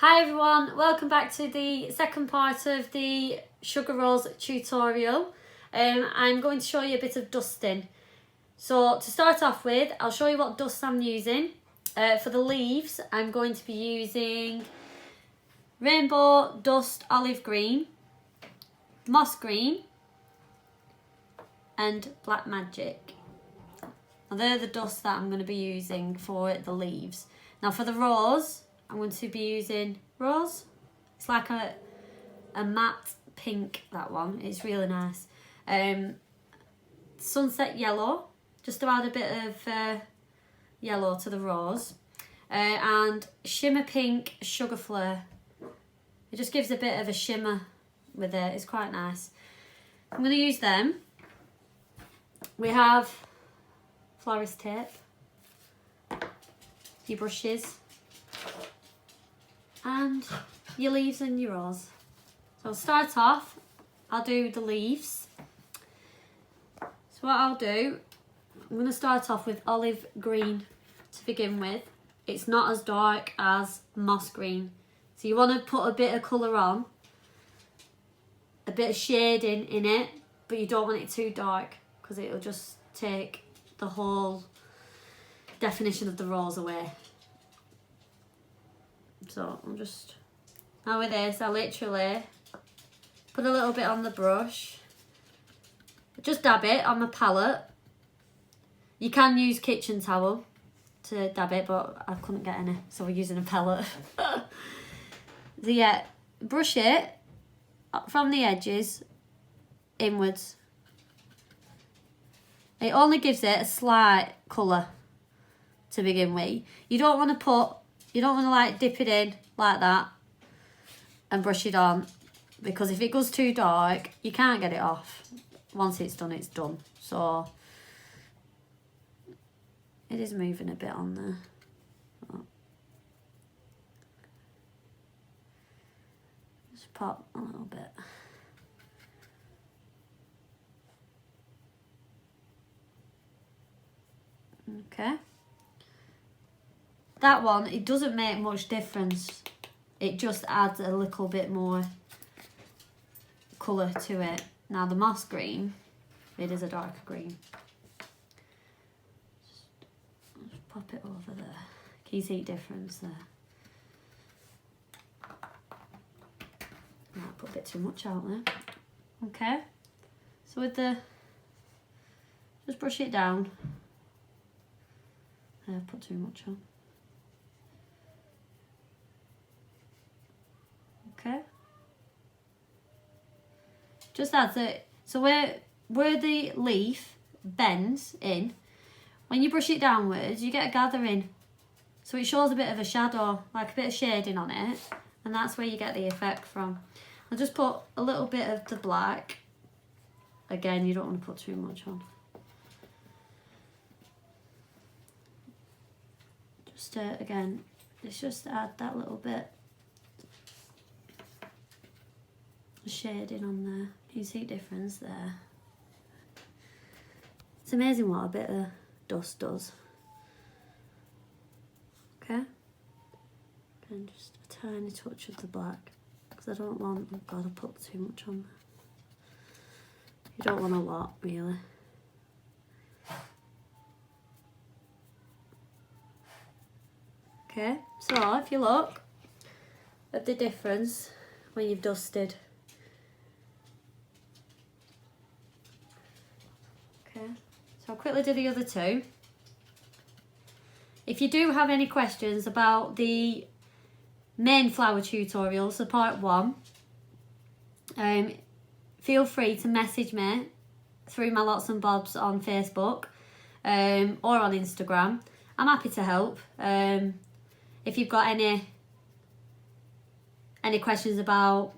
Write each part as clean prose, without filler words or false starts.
Hi everyone, welcome back to the second part of the sugar rolls tutorial. I'm going to show you a bit of dusting. So to start off with, I'll show you what dust I'm using. For the leaves, I'm going to be using Rainbow Dust Olive Green, Moss Green and Black Magic. Now they're the dust that I'm going to be using for the leaves. Now for the rose, I'm going to be using rose. It's like a matte pink, that one. It's really nice. Sunset yellow, just to add a bit of yellow to the rose. And shimmer pink Sugarflair. It just gives a bit of a shimmer with it. It's quite nice. I'm going to use them. We have Florist tape, your brushes, and your leaves and your rose. So I'll start off, I'll do the leaves. So what I'll do, I'm going to start off with olive green to begin with. It's not as dark as moss green. So you want to put a bit of colour on, a bit of shading in it, but you don't want it too dark because it'll just take the whole definition of the rose away. So I'm just, now with this, I literally put a little bit on the brush, just dab it on my palette. You can use kitchen towel to dab it, but I couldn't get any, so we're using a palette. So yeah, brush it from the edges inwards. It only gives it a slight colour to begin with. You don't want to like dip it in like that and brush it on, because if it goes too dark, you can't get it off. Once it's done, it's done. So it is moving a bit on there. Oh. Just pop a little bit. Okay. That one, it doesn't make much difference. It just adds a little bit more colour to it. Now the moss green, it is a darker green. Just pop it over there. Can you see the difference there? Might put a bit too much out there. Okay. So with the, just brush it down. I've put too much on. Okay. Just adds it. So where the leaf bends in, when you brush it downwards, you get a gathering. So it shows a bit of a shadow, like a bit of shading on it, and that's where you get the effect from. I'll just put a little bit of the black. Again, you don't want to put too much on. Just again, it's just to add that little bit of shading on there. You see the difference there. It's amazing what a bit of dust does. Okay, and just a tiny touch of the black, because I don't want, oh God, I put too much on there. You don't want a lot, really. Okay, so if you look at the difference when you've dusted. Okay, so I'll quickly do the other two. If you do have any questions about the main flower tutorial, so part 1, feel free to message me through my Lotts&Bobs on Facebook or on Instagram. I'm happy to help. If you've got any questions about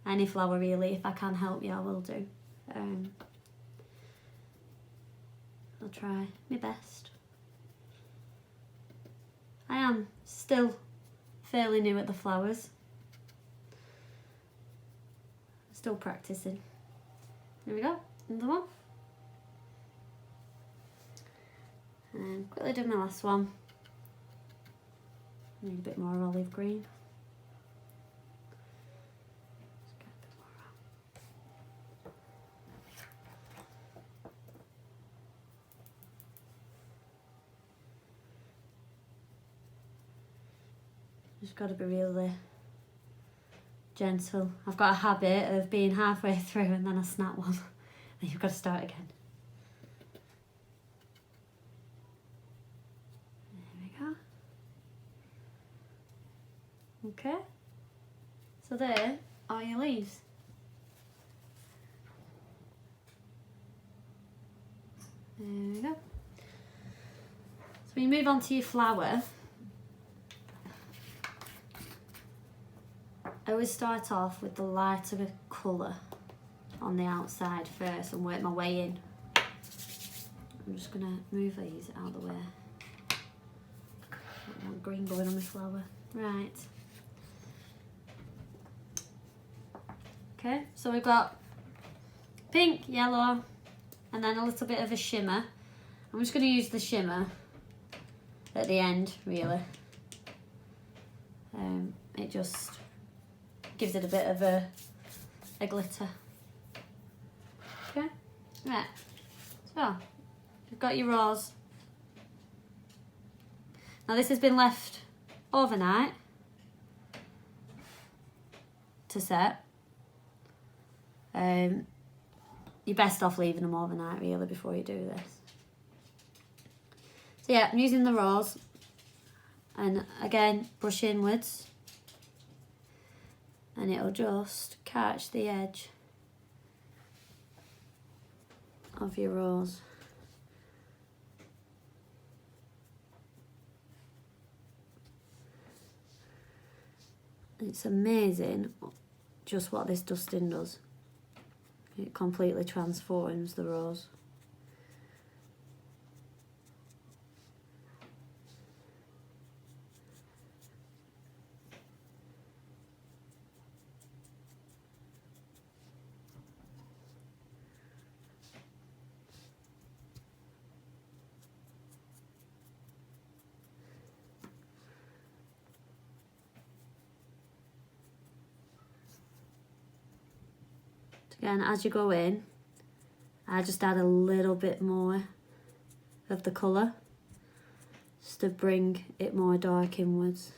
any flower, really, if I can help you, I will do. I'll try my best. I am still fairly new at the flowers. Still practicing. There we go, another one. And quickly do my last one. Need a bit more olive green. Just got to be really gentle. I've got a habit of being halfway through and then I snap one. Then you've got to start again. There we go. Okay. So there are your leaves. There we go. So when you move on to your flower, I always start off with the lighter colour on the outside first and work my way in. I'm just going to move these out of the way. I want green going on my flower. Right. Okay, so we've got pink, yellow, and then a little bit of a shimmer. I'm just going to use the shimmer at the end, really. It just gives it a bit of a glitter. Okay, right. So, you've got your rose. Now this has been left overnight to set. You're best off leaving them overnight really before you do this. So yeah, I'm using the rose and again brush inwards and it'll just catch the edge of your rose. It's amazing just what this dusting does. It completely transforms the rose. Again, as you go in, I just add a little bit more of the colour just to bring it more dark inwards.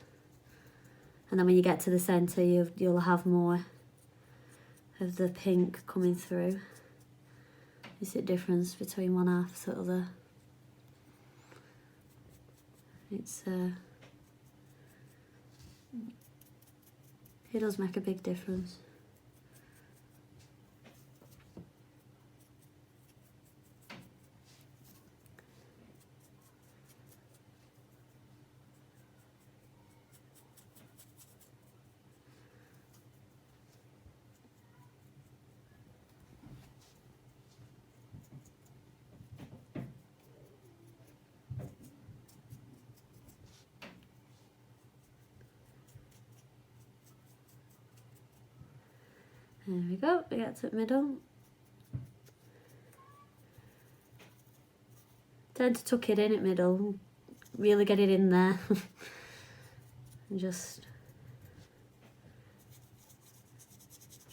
And then when you get to the centre, you'll have more of the pink coming through. You see the difference between one half to the other. It does make a big difference. There we go, we get to the middle. Tend to tuck it in at middle, really get it in there. And just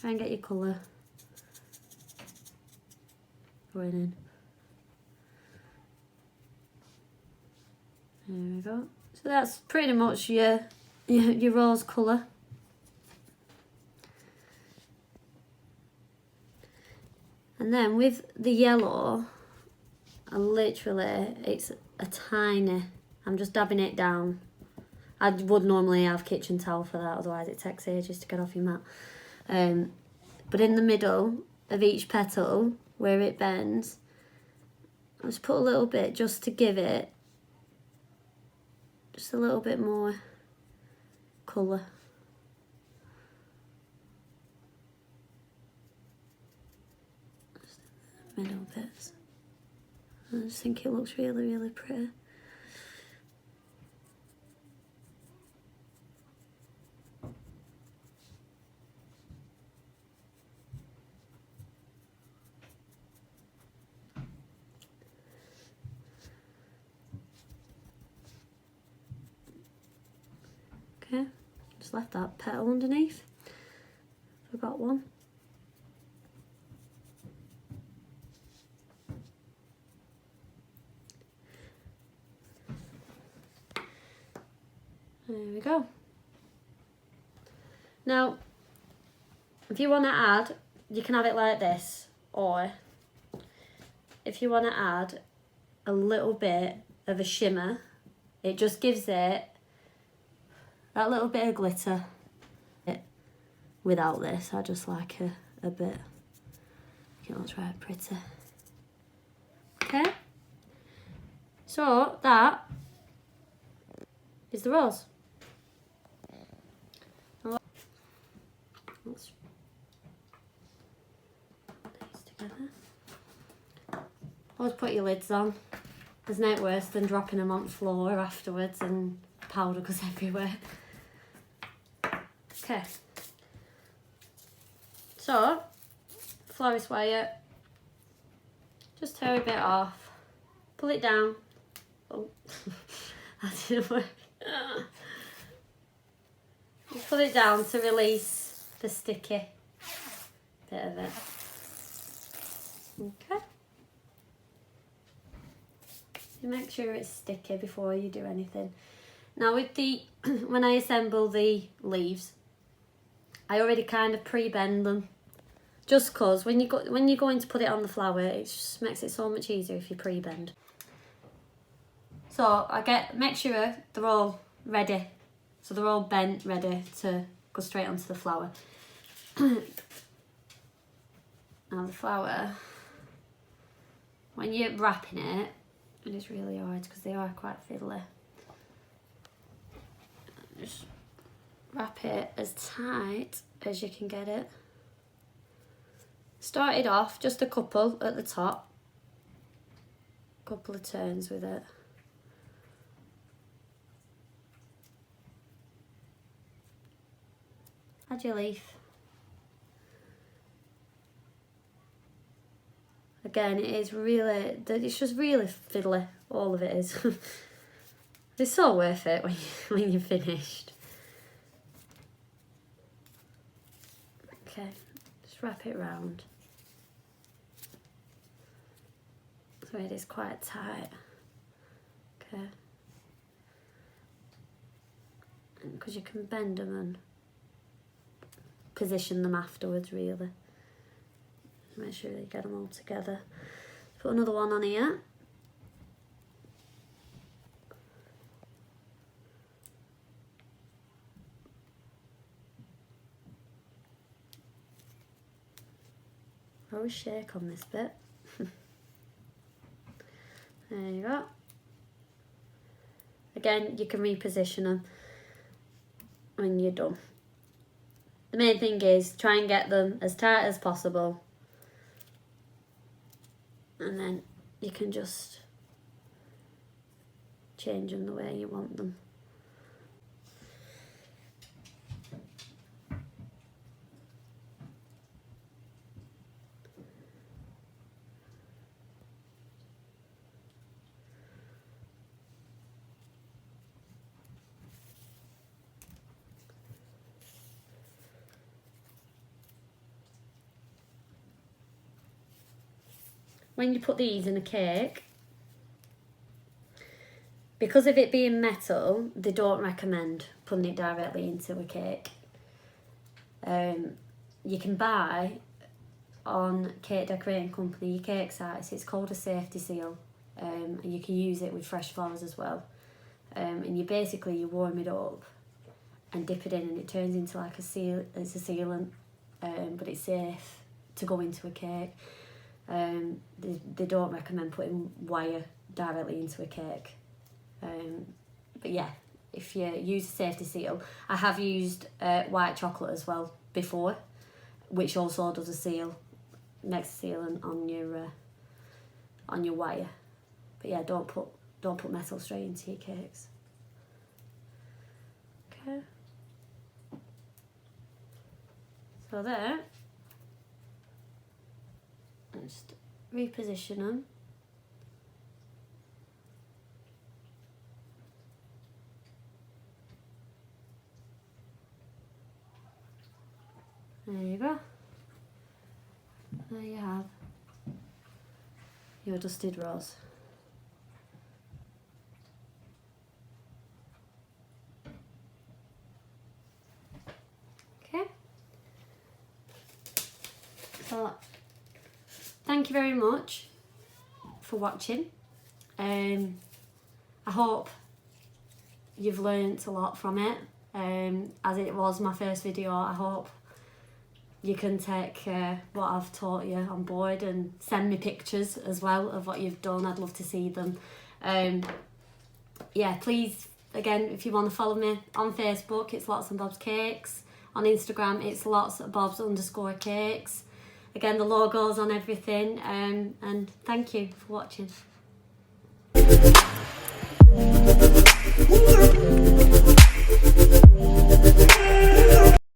try and get your colour going in. There we go. So that's pretty much your rose colour. And then with the yellow, it's a tiny, I'm just dabbing it down. I would normally have kitchen towel for that, otherwise it takes ages to get off your mat. But in the middle of each petal, where it bends, I just put a little bit just to give it just a little bit more colour. Middle bits. I just think it looks really, really pretty. Okay, just left that petal underneath. Forgot one. There we go. Now, if you want to add, you can have it like this, or if you want to add a little bit of a shimmer, it just gives it that little bit of glitter. Without this, I just like a bit. It looks right pretty. Okay, so that is the rose. Let's put these together. Always put your lids on. There's no worse than dropping them on the floor afterwards and powder goes everywhere. Okay. So, florist wire, just tear a bit off, pull it down. Oh, that didn't work. Pull it down to release the sticky bit of it. Okay. You make sure it's sticky before you do anything. Now with the, when I assemble the leaves, I already kind of pre-bend them. Just cause when you're going to put it on the flower, it just makes it so much easier if you pre-bend. So make sure they're all ready. So they're all bent, ready to go straight onto the flower. Now the flower, when you're wrapping it, and it's really hard because they are quite fiddly. Just wrap it as tight as you can get it. Started off just a couple at the top, couple of turns with it. Add your leaf. Again, it's just really fiddly, all of it is. It's so worth it when you're finished. Okay, just wrap it round. So it is quite tight. Okay. Because you can bend them and position them afterwards, really. Make sure you get them all together. Put another one on here. I always shake on this bit. There you go. Again, you can reposition them when you're done. The main thing is try and get them as tight as possible, and then you can just change them the way you want them. When you put these in a cake, because of it being metal, they don't recommend putting it directly into a cake. You can buy on Cake Decorating Company your cake size. It's called a safety seal, and you can use it with fresh flowers as well. And you warm it up and dip it in, and it turns into like a seal. It's a sealant, but it's safe to go into a cake. They don't recommend putting wire directly into a cake. But yeah, if you use a safety seal, I have used white chocolate as well before, which also does a seal, makes a sealant on your wire. But yeah, don't put metal straight into your cakes. Okay. So there. Just reposition them. There you go. There you have your dusted rose. Okay. So thank you very much for watching. I hope you've learnt a lot from it. As it was my first video, I hope you can take what I've taught you on board and send me pictures as well of what you've done. I'd love to see them. Yeah, please, again, if you want to follow me on Facebook, it's Lotts&Bobs Cakes. On Instagram, it's Lotts&Bobs_Cakes. Again, the logo's on everything. And thank you for watching.